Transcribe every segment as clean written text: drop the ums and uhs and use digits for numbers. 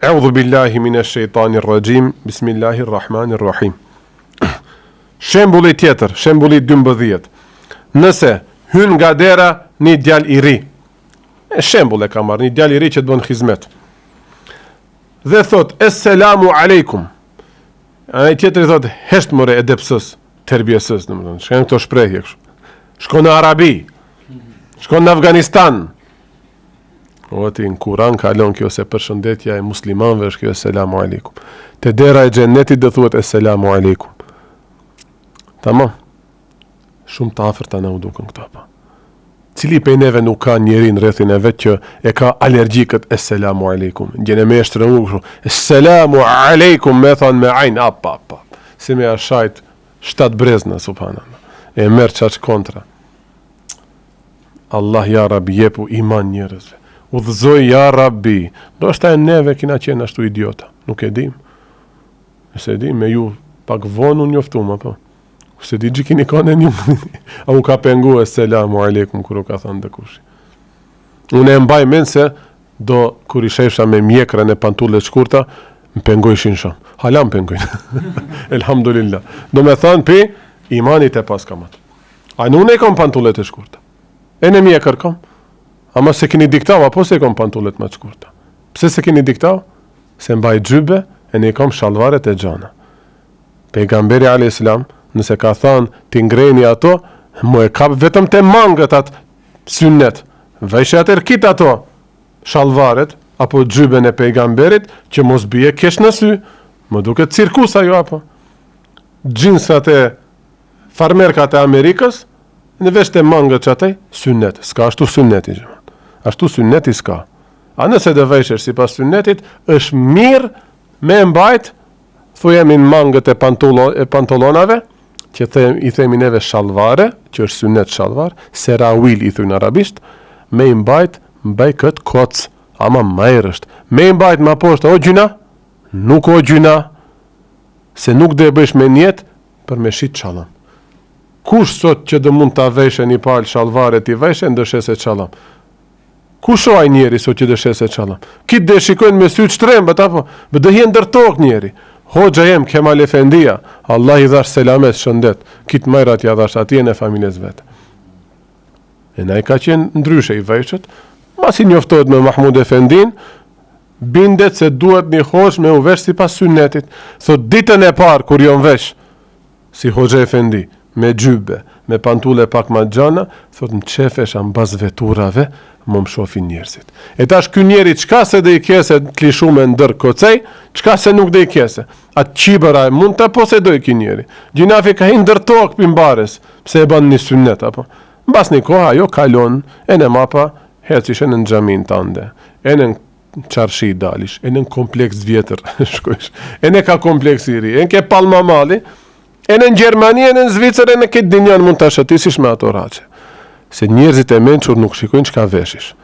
A'udhu billahi minash shaitanir rajim. Bismillahirrahmanirrahim. Shembulli tjetër, shembulli 12. Nëse hyn nga dera një djalë i ri. Shembull e ka marrë, një djalë i ri që të bën hizmet. Dhe thot, "Esselamu aleikum." Ai tjetri thot, "Hesht more edepsës, terbjesës", domethënë, shkon këto shprehje kështu. Shkon në Arabi. Shkon në Afganistan. Oti në Kur'an kalon kjo se përshëndetja e muslimanëve është kjo "Esselamu aleikum". Te dera e xhennetit do thuhet "Esselamu aleikum". Tamam. Shumë të afërta na u dukën këto pa. Cili prej neve nuk ka njeri në rrethin e vet që e ka alergjikët "Esselamu aleikum". Gjenë me shtrëngu kështu "Esselamu aleikum" me thon me ajn pa. Si me ashajt 7 brezna subhanallah. E merr çaq kontra. Allah ja Rabbi jepu iman njerëzve. Udhëzoj ja Rabbi. Do shta e neve kina qenë ashtu idiota. Nuk e dim. Nëse e dim me ju pak vonë unë njoftum apo. Se di gjikini ka në një a u ka pengu "Esselamu aleikum" kër u ka thënë dëkushi. Unë e mbaj men se do kër i shefsha me mjekrën e pantullet shkurta më pengojshin shumë. Hala më pengojnë. Elhamdulillah. Do me thënë pi imanit e pas kamat. A në unë e kom pantullet e shkurta. E në mjekër kom. Ama se keni diktau, apo se kom pantullet më të shkurta. Pse se keni diktau? Se mbaj gjybe e ne kom shalvaret e gjana. Pejgamberi a.s. nëse ka thënë ti ngreni ato, mu e kap vetëm te mangët atë synnet. Vajshë atër kit ato shalvaret, apo gjyben e pejgamberit, që mos bie kesh në sy, më duket cirkus ajo apo. Gjinsat e farmerkat e Amerikës, në vesh te mangët që atej, synnet. Ska ashtu synneti gjë. Ashtu synneti s'ka. A nëse dhe vajshër si pas synnetit, është mirë me mbajt, thujemi në mangët e pantolonave, që i themi neve shalvare, që është synnet shalvar, serawil i thuj në arabisht, me i mbajt këtë koc, ama majrë është. Me i mbajt ma poshtë, o gjyna, nuk o gjyna, se nuk dhe bësh me njetë, për me shit qalam. Kush sot që dë mund të vejshë një palë shalvare t'i vejshë, ndëshese qalam. Kush o aj njeri sot që dëshese qalam? Kitë dhe shikojnë me sy shtrembët, apo, bë dhe hien dërtok njeri. Hoxha jem Kemal Efendia, Allah i dhash selamet shëndet, kitë majrat ja dhash atje në familjes vetë. E na i ka qenë ndryshe i vejshët, mas i njoftohet me Mahmud Efendin, bindet se duhet një hoxh me u vesh si pas synnetit. Thot ditën e parë kur jo vesh, si Hoxha Efendi, me gjybe, me pantule pak ma gjana, thot më qefesha në bas veturave, më shofin njerëzit. E tash ky njeri çka se dhe i kese të klishume ndër kocej, çka se nuk dhe i kese. Atë qibëra e mund të posedoj ky njeri. Gjinafi ka hi ndër tokë pimbares, pse e ban një synnet, apo. Mbas një koha, jo kalon, e në mapa, hecish e në xhamin tande, e në qarshi dalish, e në kompleks vjetër, shkojsh, e në ka kompleks i ri, e në ke Palma Mali, e në Gjermani, e në Zvicër, e në këtë dinjan mund të shëtisish me ato rache. Se njerëzit e mençur nuk shikojnë çka veshish.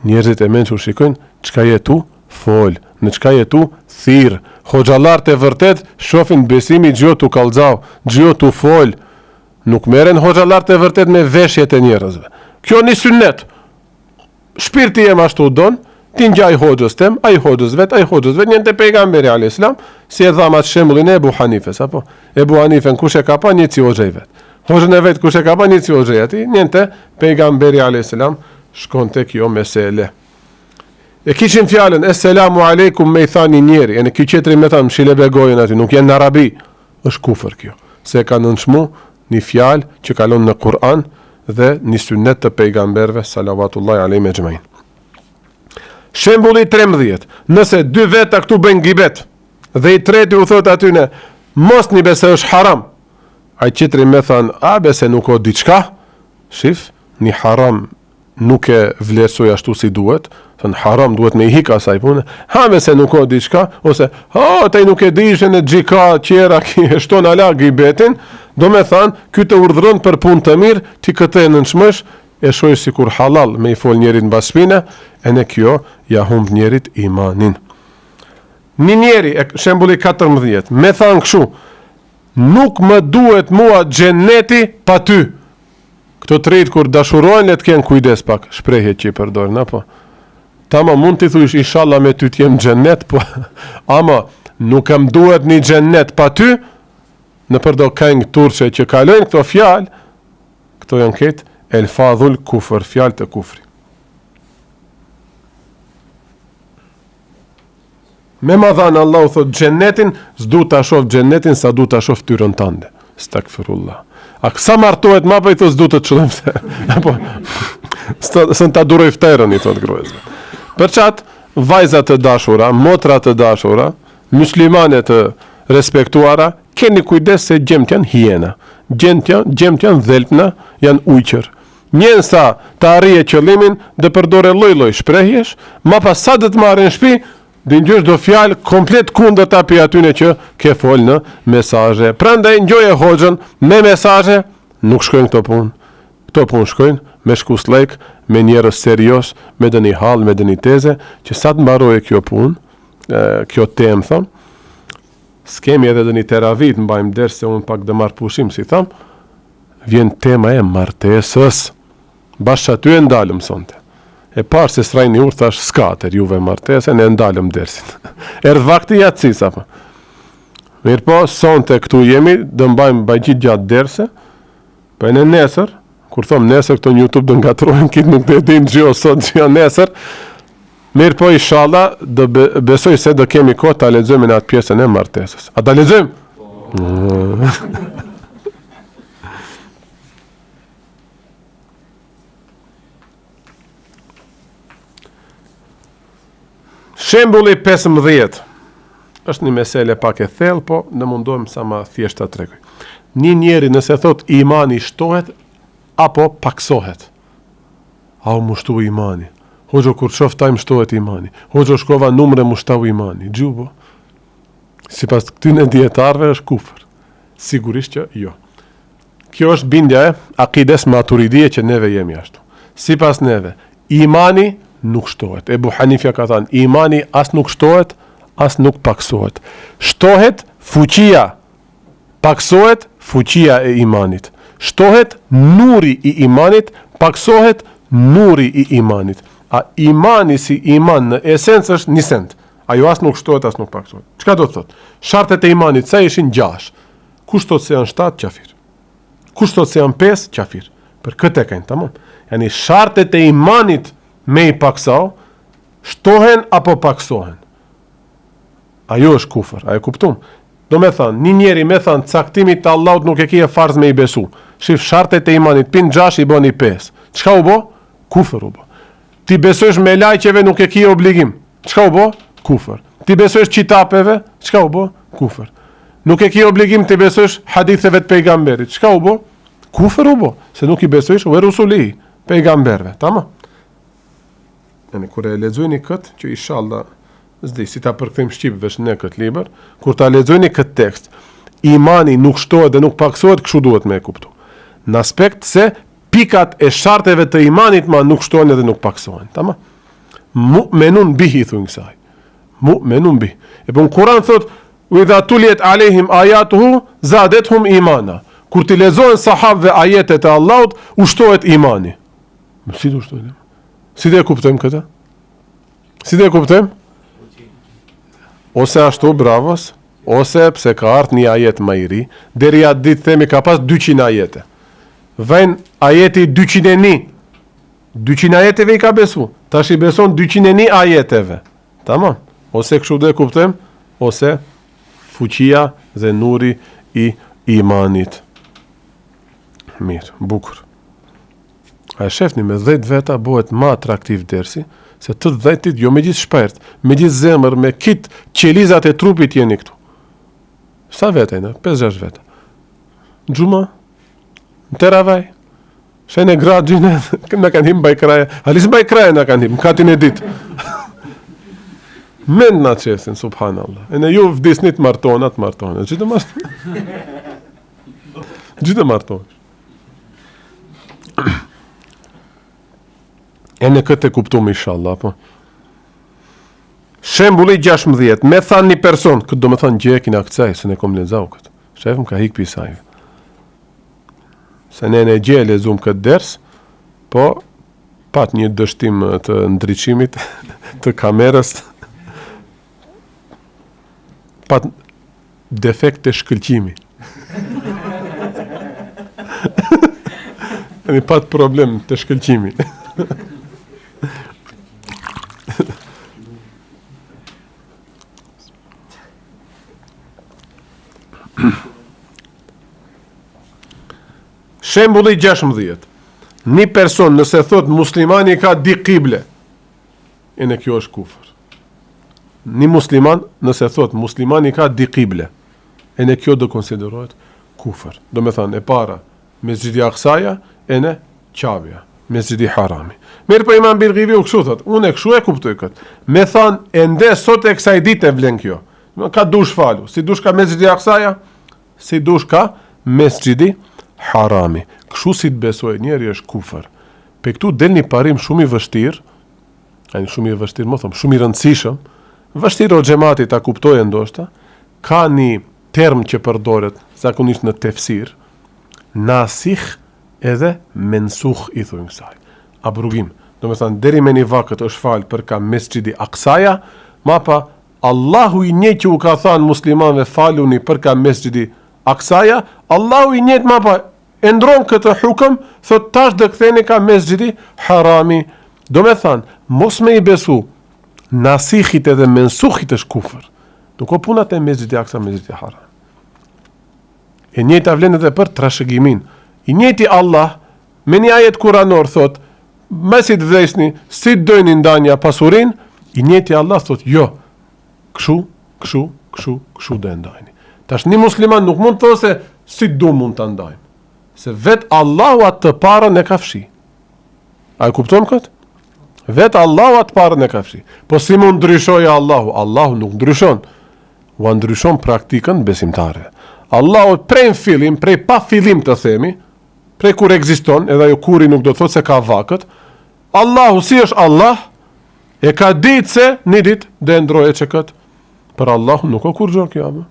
Njerëzit e mençur shikojnë çka jetu fol, në çka jetu thirr. Hoxhallarët e vërtet shohin besimi gjë tu kallxau, gjë tu fol. Nuk merren hoxhallarët e vërtet me veshjet e njerëzve. Kjo një synnet. Shpirti jem ashtu don, ti ngjaj hoxhës tem, ai hoxhës vet, njën te pejgamberi alayhis salam, si e dham atë shembullin e Ebu Hanifes, apo Ebu Hanifen kush e ka pa një ci hoxhë vet. Hoxhën e vetë kush e ka pa një ci hoxhë ati, njënte pejgamberi a.s. shkon të kjo mesele. E kishin fjallën, "Esselamu aleikum" me i tha një njeri, e në kjo qetri me tha më shile begojën ati, nuk jenë në Arabi, është kufër kjo. Se ka nënshmu një fjallë që kalon në Kur'an dhe një sunnet të pejgamberve, salavatullahi alejhi ecma'in. Shembulli 13, nëse 2 veta këtu bëjnë gibet, dhe i treti u thot atyne, mos një bese është haram, a i qitri me thanë, a bese nuk o diçka, shif, një haram nuk e vlerësoj ashtu si duhet, thënë haram duhet me i hika asaj punë, ha bese nuk o diçka, ose, taj nuk e dishe në gjika, qera, ki e shton ala gibetin, do me thanë, ky të urdhëron për punë të mirë, ti këtë e nënshmësh, e shojë si kur halal me i fol njerit në baspine, e në kjo, ja humb njerit imanin. Një njeri, shembuli 14, me thanë këshu, nuk më duhet mua xheneti pa ty. Këto tret kur dashurojnë le të kenë kujdes pak, shprehjet që i përdorin, apo. Tama mund t'i thuish inshallah me ty t'jem xhennet, po ama nuk kam duhet një xhennet pa ty. Në përdo këngë turqe që kalojnë këto fjalë, këto janë këtë el fadhul kufër, fjalë të kufri. Me ma dhanë Allah u thot xhennetin, s'du t'a shof xhennetin sa du t'a shof tyrën tande. Stakfirullah. A kësa martohet ma për i thot s'du të qëllim se. Apo, së në t'a duroj fterën i thot grojëzve. Për qatë, vajzat të dashura, motra të dashura, muslimane të respektuara, keni kujdes se gjemt janë hiena. Gjemt janë dhelpna, janë ujqër. Njën sa të arrije qëllimin dhe përdore loj shprehjesh, ma pas sa dhe të marrë në shpi, dhe njësh do fjalë komplet kundër të api atyne që ke folë në mesaje. Prandaj njoje hoxhën me mesaje, nuk shkojnë këto punë. Këto punë shkojnë me shkus lejk, me njerës serios, me dëni halë, me dëni teze, që sa të mbaroje kjo punë, kjo temë, thëmë, s'kemi edhe dëni teravit, mbajmë derë se unë pak dhe marë pushim, si thëmë, vjen tema e martesës, bashkë aty e ndalëm sonte. E parë se srajni urë thash s'kater juve martesën, e ndalëm dersin. Erdhë vakti jatësis, apo. Mirë po, sonte këtu jemi, dhe mbajmë bajgjit gjatë derse, për e në nesër, kur thom nesër, këto në YouTube dhe ngatrojnë, kitë nuk dhe din gjio sot, gjio nesër, mirë po, inshallah, dhe besoj se dhe kemi kohë të lexojmë në atë pjesën e martesës. A të lexojmë? Shembulli 15 është një mesele pak e thellë, po në mundohem sa ma thjesht të tregoj. Një njeri nëse thot imani shtohet apo paksohet. A u mushtu imani. Hoxho kur qof taj mshtohet imani. Hoxho shkova numre mushtau imani. Gjubo. Si pas këtyne djetarve është kufër. Sigurisht që jo. Kjo është bindja e akides maturidije që neve jemi ashtu. Si pas neve, imani nuk shtohet. Ebu Hanifja ka thënë, imani as nuk shtohet, as nuk paksohet. Shtohet fuqia, paksohet fuqia e imanit. Shtohet nuri i imanit, paksohet nuri i imanit. A imani si iman në esencë është një send. Ajo as nuk shtohet, as nuk paksohet. Çka do të thotë? Shartet e imanit sa ishin 6. Kush thot se janë 7, qafir. Kush thot se janë 5, qafir. Për këtë e kanë, tamam. Yani shartet e imanit me i paksau, shtohen apo paksohen. Ajo është kufër, ajo kuptum. Do me thënë, një njeri me thënë, caktimit të Allahut nuk e kje farz me i besu. Shif shartet e imanit, pin 6 i bën i 5. Çka u bo? Kufër u bo. Ti besojsh me lajqeve nuk e kje obligim. Çka u bo? Kufër. Ti besojsh qitapeve, çka u bo? Kufër. Nuk e kje obligim ti besojsh haditheve të pejgamberit. Çka u bo? Kufër u bo. Se nuk i besojsh u e rusuli pejgamberve. Tamam? Kur e lexojni këtë, që inshallah s'di si ta përkthejmë shqipëvesh në këtë libër, kur ta lexojni këtë tekst, imani nuk shtohet dhe nuk paksohet, kështu duhet me e kuptu. Në aspekt se pikat e sharteve të imanit ma nuk shtohen dhe nuk paksohen. Tamam? Mu'menun bihi thunë kësaj. Mu'menun bihi. E për në Kur'an thot, u idha tuljet alehim ajatuhu, zadethum imana. Kur ti lexohen sahabëve ajetet e Allahut, u shtohet imani. Si do shtohet? Si dhe e kuptojmë këta? Si dhe e kuptojmë? Ose ashtu, bravos, ose pse ka ardhur një ajet më i ri, deri atë ditë themi ka pas 200 ajete. Vjen ajeti 201. 200 ajeteve i ka besu. Tash i beson 201 ajeteve. Tamam? Ose kështu dhe e kuptojmë, ose fuqia dhe nuri i imanit. Mirë, bukur. A e shefni me 10 veta bëhet ma atraktiv dersi, se të 10-tit jo me gjithë shpert, me gjithë zemër, me kitë qelizat e trupit jeni këtu. Sa veta jena? 5-6 veta. Gjuma? Në teravaj? Shene gratë gjine? Në kanë him bajkraje. Halis bajkraje në kanë him, në katin e ditë. Mend në qesin, subhanallah. E në ju vdisnit martonat. Gjithë martonat. Gjithë martonat. E në këtë e kuptum inshallah, po. Shembulli 16, me than një person, këtë do me than gjekin akcaj, se ne kom lezau këtë. Shefëm ka hik pisaj. Se ne gje lezum këtë ders, po pat një dështim të ndriçimit të kamerës, pat defekt të shkëlqimi. Pat problem të shkëlqimi. Shembulli 16. Një person nëse thot muslimani ka di kible, e në kjo është kufër. Një musliman nëse thot muslimani ka di kible, e në kjo do konsiderohet kufër. Do me thënë, e para Mesxhidi Aksaja, e në Qabja, Mesxhidi Harami. Mirë për Imam Birghivi u kështu thot, unë e kështu e kuptoj këtë. Me thënë, e nde sot e kësaj dite vlen kjo. Ka dush falu, si dush ka Mesxhidi Aksaja, si dush ka Mesxhidi Harami. Kështu si të besoj njeri është kufër. Pe këtu del një parim shumë i vështirë, shumë i vështirë, më thëmë, shumë i rëndësishëm, vështirë o xhamati ta kuptojë ndoshta, ka një term që përdoret zakonisht në tefsir, nasikh edhe mensukh i thujmë kësaj. Abrogim. Do me thënë, deri me një vakët është falë për ka Mesxhidi Aksaja, ma pa Allahu i njëjtë që u ka thënë muslimanëve faluni për ka Mesxhidi Aksaja, Allahu i njëjtë ma pa e ndron këtë hukëm, thot tash dhe ktheni ka Mesxhidi Harami. Do me thënë, mos me i besu, nasikhit edhe mensukhit është kufër. Nuk o punat e Mesxhidi Aksa, Mesxhidi Harami. E njëjta vlen edhe për trashëgimin. I njëjti Allah, me një ajet kuranor, thot, mesit vdesni, si dojni ndanja pasurin, i njëjti Allah thot, jo, këshu dhe ndajni. Tash një musliman nuk mund të thosë se si du mund të ndajmë. Se vetë Allahu atë të parën e ka fshi. A e kupton këtë? Vetë Allahu atë parën e ka fshi. Po si mund ndryshojë Allahu? Allahu nuk ndryshon. U ndryshon praktikën besimtare. Allahu prej në fillim, prej pa fillim të themi, prej kur ekziston, edhe ajo kuri nuk do të thotë se ka vakët, Allahu si është Allah, e ka ditë se një ditë dhe ndroje që këtë. Për Allahu nuk o kur gjorë kjo.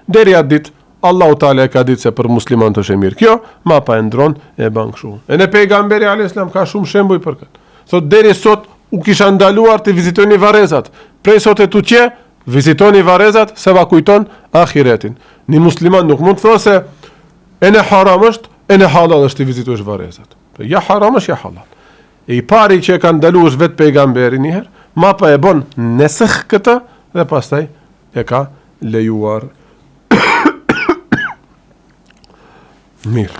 Deri atë ditë, Allahu Teala e ka ditë se për musliman të shemir kjo, ma pa e ndron e ban kështu. E në pejgamberi a.s. ka shumë shembuj për këtë. Thot deri sot u kisha ndaluar të vizitoni varezat. Prej sot e tuqe, vizitoni varezat se va kujton ahiretin. Një musliman nuk mund të thosë se e në haram është, e në halal është të vizitosh varezat. Ja haram është, ja halal. E i pari që e ka ndaluar është vetë pejgamberi njëherë, ma pa e bon nesëh këtë dhe pastaj e ka lejuar. Mirë.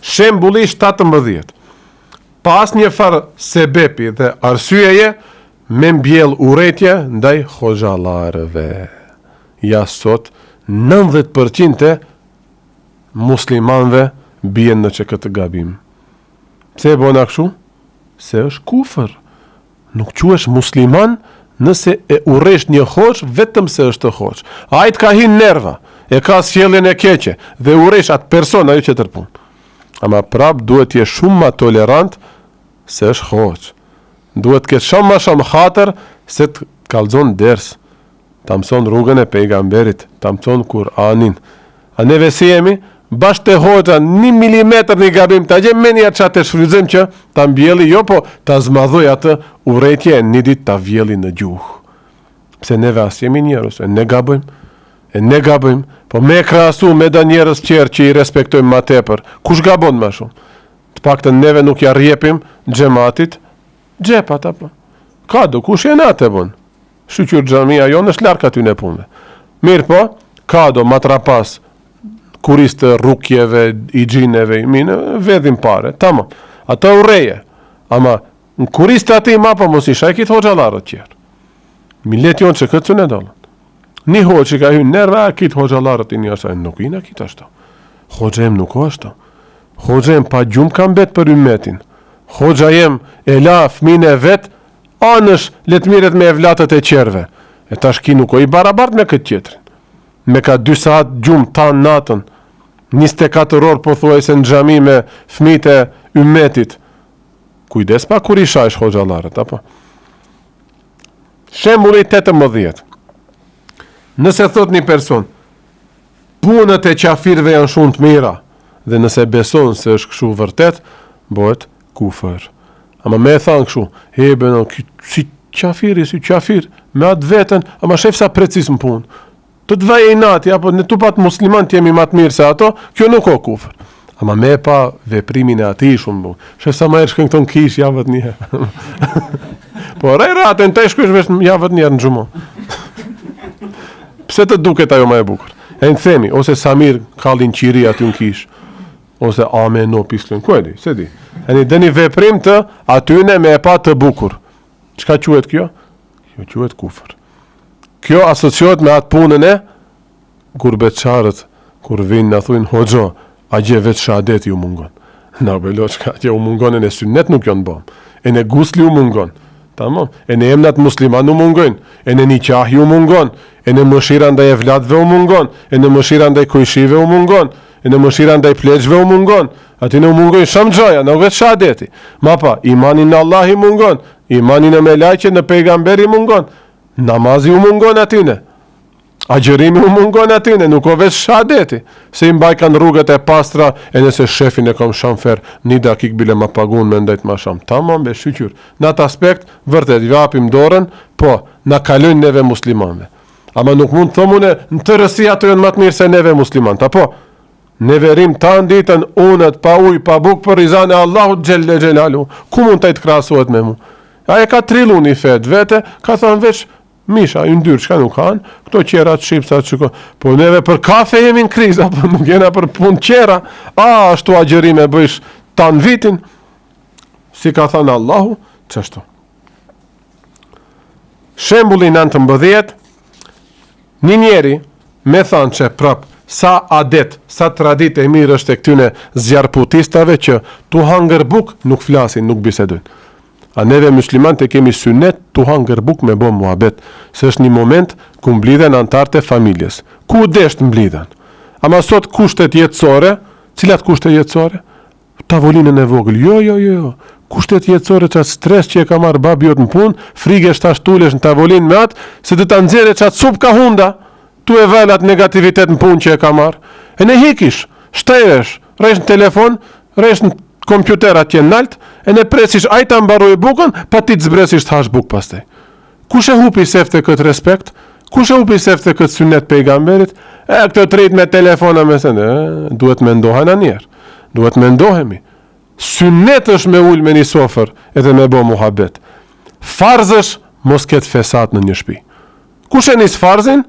Shembulli 17. Pas një farë sebepi dhe arsyeje, me mbjell urrëtie ndaj hoxhallarëve. Ja sot 90% e muslimanëve bien në këtë gabim. Pse e bona kështu? Se është kufër. Nuk quhesh musliman nëse e urresh një hoxh vetëm se është hoxh. Ai të ka hin nerva, e ka sjelljen e keqe dhe urresh atë person ajo që tërpun. Ama prap duhet të jesh shumë më tolerant se është hoxh. Duhet të kesh shumë më shumë hatër se të kallzon ders, ta mëson rrugën e pejgamberit, ta mëson Kur'anin. A neve si jemi bashkë të hoxha 1 milimetër një gabim ta gjem me një çat të shfrytëzojmë që ta mbjelli, jo po ta zmadhoj atë urrëtie një ditë ta vjelli në gjuhë. Pse neve as jemi njerëz, ne gabojmë, po me krahasu me da njerëz tjerë që i respektojmë më tepër. Kush gabon më shumë? Të paktën neve nuk ja rjepim xhamatit xhepat apo. Ka do kush janë atë bon. Shqyr xhamia jonë është larg aty në punë. Mirë po, ka do matrapas kuristë rukjeve, i gjineve, i mine, vedhin pare, tamam. Ato urreje. Ama në kuristë ati ma pa mos isha e kitë hoxalarët tjerë. Millet jonë që këtë së në dollën. Një hoqë që ka hynë nerve, a kitë hoxalarët i një ashtaj, nuk i në kitë ashtu. Hoxhem nuk o ashtu. Hoxhem pa gjumë kam betë për ymmetin. Hoxha jem e la fmine e vetë, anësh letmiret me evlatët e qerve. E tash ki nuk o i barabart me këtë tjetërin. Me ka 2 saat gjumë tanë natën, 24 orë po thuaj se në xhami me fmit e ymmetit. Kujdes pa kur i shajsh hoxalarët, apo? Shembulli 18. Nëse thot një person, punët e qafirve janë shumë të mira, dhe nëse beson se është kështu vërtet, bëhet kufër. Ama me e thanë kështu, si qafir, me atë vetën, ama shef sa precis më punë. Të të vaj e nati, apo në tupat musliman të jemi matë mirë se ato, kjo nuk o kufër. Ama me pa veprimin e ati shumë bu. Shef sa ma e shkën këto në kish javët një. Po ratën të e shkësh vesh javët njerë në gjumo. Pse të duket ajo ma e bukur? E në themi, ose Samir kallin qiri aty në kish, ose ame no pislën, ku e di, se di. E një dëni veprim të atyne me e pa të bukur. Qka quhet kjo? Kjo quhet kufër. Kjo asociot me atë punën e gurbeqarët, kur vinë në thujnë, hoxho, a gje vetë shadet ju mungon. Në bëllo, qka gje u mungon e në synnet nuk jo në bom. E në gusli u mungon. Tamam. E në emnat musliman u mungon. E në një qahi u mungon. E në mëshira ndaj e vlatve u mungon. E në mëshira ndaj kujshive u mungon. E në mëshira ndaj pleqve u mungon. Ati në u mungon shumë gjoja, në vetë shadeti. Ma pa, imanin në Allah i mungon. Imanin në melajqe, në pejgamberi mungon. Namazi u mungon atine. Agjërimi u mungon atine, nuk o vetë shadeti. Se i mbaj kanë rrugët e pastra, e nëse shefin e kom shamfer, një dakik bile ma pagun me ndajt ma sham. Tamam, be shqyqyr. Në atë aspekt, vërtet, vapim dorën, po, në kalojnë neve muslimanve. Ama nuk mund të thomune, në të rësi ato jënë matë mirë se neve musliman. Ta po, neve rim ta nditën, unët, pa uj, pa buk, për rizane Allahut gjelle gjelalu. Ku mund të i të krasohet me mu? A e ka trilu një fet vete, ka thonë veç, misha, i ndyrë, qka nuk kanë, këto qerat, shqipsat, qëko, po neve për kafe jemi në kriza, po nuk jena për pun qera, ashtu agjerime bëjsh tanë vitin, si ka thënë Allahu, qështu. Shembulli 19, një njeri, me thënë që prap, sa adet, sa tradit e mirë është e këtyne zjarputistave që tu hangër buk, nuk flasin, nuk bisedojnë. A neve musliman të kemi synet të hangër buk me bo muhabet, se është një moment ku mblidhen antartë e familjes. Ku desht mblidhen? Ama sot kushtet jetësore, cilat kushtet jetësore? Tavolinën e vogël, jo. Kushtet jetësore qatë stres që e ka marrë babi jotë në punë, frige shtashtulesh në tavolinë me atë, se të të nxere qatë sup ka hunda, tu e velat negativitet në punë që e ka marrë. E ne hikish, shteresh, resh në telefon, resh në kompjuter atje nalt, e ne presish ajta mbaroj bukën, pa ti të zbresish të hash bukë pastaj. Kush e hupi sefte këtë respekt? Kush e hupi sefte këtë synet pejgamberit? Këtë të rrit me telefona me sende, duhet me ndohen a njerë. Duhet me ndohemi. Synet është me ull me një sofer, edhe me bo muhabet. Farz është mos ketë fesat në një shpi. Kush e nis farzin?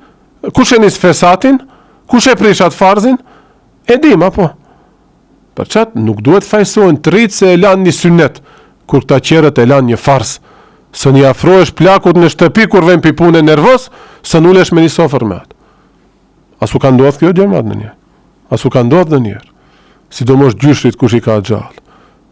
Kush e nis fesatin? Kush e prishat farzin? E dim, apo? Për qatë nuk duhet fajsojnë të rritë se e lanë një synet, kur këta qerët e lanë një farz. Së një afrohesh plakut në shtëpi kur vem pipune nervos, së nullesh me një sofer me atë. Asu ka ndodhë kjo gjemat në njerë. Asu ka ndodhë në njerë. Sidomos gjyshrit kush i ka gjallë.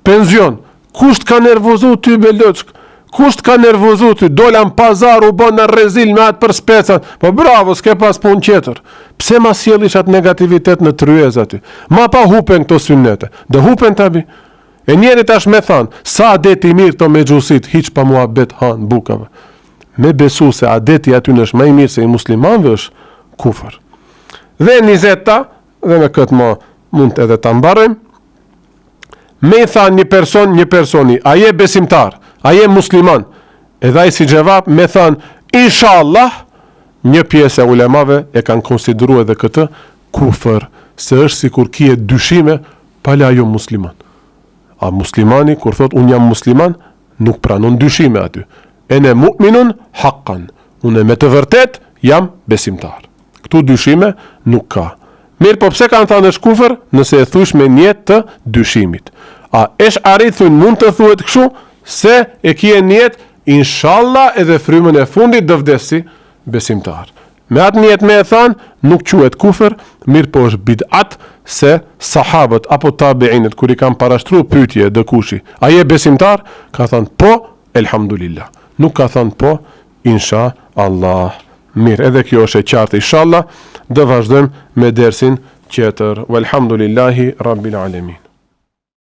Penzion, kusht ka nervozu ty beloqk? Kusht ka nervozu ty? Dola në pazar u bon në rezil me atë për specat. Po bravo, s'ke pas pun qeter. Pse ma sjellish atë negativitet në tryez aty? Ma pa hupen këto synnete. Dhe hupen tabi. E njerit ashtë me thanë, sa adeti mirë të me gjusit, hiq pa mua bet hanë bukave. Me besu se adeti aty nëshë ma i mirë se i muslimanve është kufër. Dhe 20, dhe me këtë ma mund edhe të mbarëm, me i thanë një personi, a je besimtar, a je musliman, edhe a i si gjevap, me thanë, inshallah, një pjesë e ulemave e kanë konsideru edhe këtë kufër, se është si kur kje dyshime, pale ajo musliman. A muslimani, kur thot, unë jam musliman, nuk pranon dyshime aty. E ne mu'minun haqqan. Unë me të vërtet, jam besimtar. Këtu dyshime nuk ka. Mirë, po pse kanë thënë është kufër, nëse e thush me njetë të dyshimit. A esh arrit thunë mund të thuhet kështu, se e kje njetë, inshallah edhe frymën e fundit dë vdesi besimtar. Me atë njetë me e thanë, nuk quhet kufër, mirë po është bid'at, se sahabët apo tabiinët, kur i kam parashtru pyetje dë kushi, a je besimtar? Ka thënë po, elhamdulillah. Nuk ka thënë po, insha Allah. Mirë, edhe kjo është e qartë, inshallah, dhe vazhdojmë me dersin tjetër. Walhamdulillahi Rabbil Alamin.